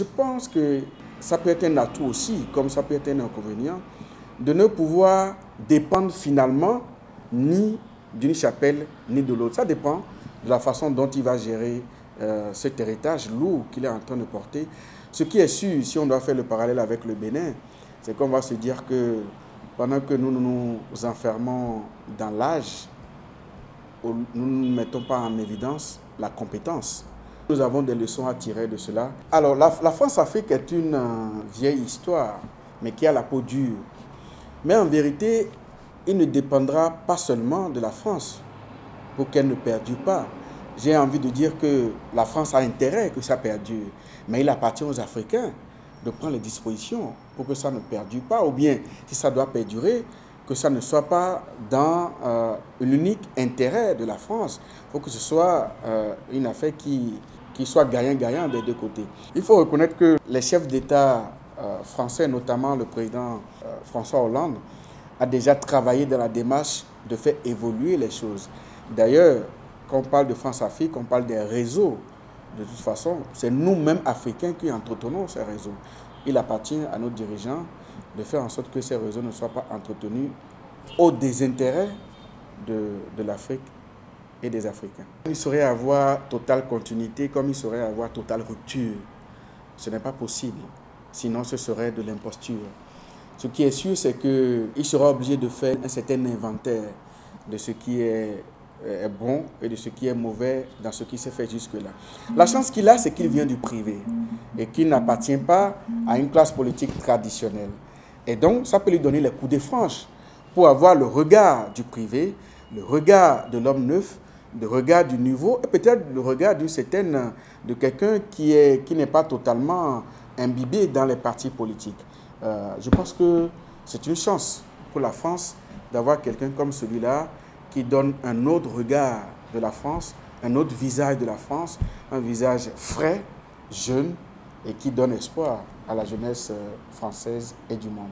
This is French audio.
Je pense que ça peut être un atout aussi, comme ça peut être un inconvénient, de ne pouvoir dépendre finalement ni d'une chapelle ni de l'autre. Ça dépend de la façon dont il va gérer cet héritage lourd qu'il est en train de porter. Ce qui est sûr, si on doit faire le parallèle avec le Bénin, c'est qu'on va se dire que pendant que nous nous enfermons dans l'âge, nous ne mettons pas en évidence la compétence. Nous avons des leçons à tirer de cela. Alors, la France-Afrique est une vieille histoire, mais qui a la peau dure. Mais en vérité, il ne dépendra pas seulement de la France pour qu'elle ne perdure pas. J'ai envie de dire que la France a intérêt que ça perdure, mais il appartient aux Africains de prendre les dispositions pour que ça ne perdure pas, ou bien, si ça doit perdurer, que ça ne soit pas dans l'unique intérêt de la France. Il faut que ce soit une affaire qui soit gagnant-gagnant des deux côtés. Il faut reconnaître que les chefs d'État français, notamment le président François Hollande, a déjà travaillé dans la démarche de faire évoluer les choses. D'ailleurs, quand on parle de France-Afrique, on parle des réseaux. De toute façon, c'est nous-mêmes Africains qui entretenons ces réseaux. Il appartient à nos dirigeants de faire en sorte que ces réseaux ne soient pas entretenus au désintérêt de l'Afrique et des Africains. Il saurait avoir totale continuité comme il saurait avoir totale rupture. Ce n'est pas possible, sinon ce serait de l'imposture. Ce qui est sûr, c'est qu'il sera obligé de faire un certain inventaire de ce qui est bon et de ce qui est mauvais dans ce qui s'est fait jusque-là. La chance qu'il a, c'est qu'il vient du privé et qu'il n'appartient pas à une classe politique traditionnelle. Et donc, ça peut lui donner les coups de franche pour avoir le regard du privé, le regard de l'homme neuf, le regard du nouveau et peut-être le regard de quelqu'un qui n'est pas totalement imbibé dans les partis politiques. Je pense que c'est une chance pour la France d'avoir quelqu'un comme celui-là qui donne un autre regard de la France, un autre visage de la France, un visage frais, jeune et qui donne espoir à la jeunesse française et du monde.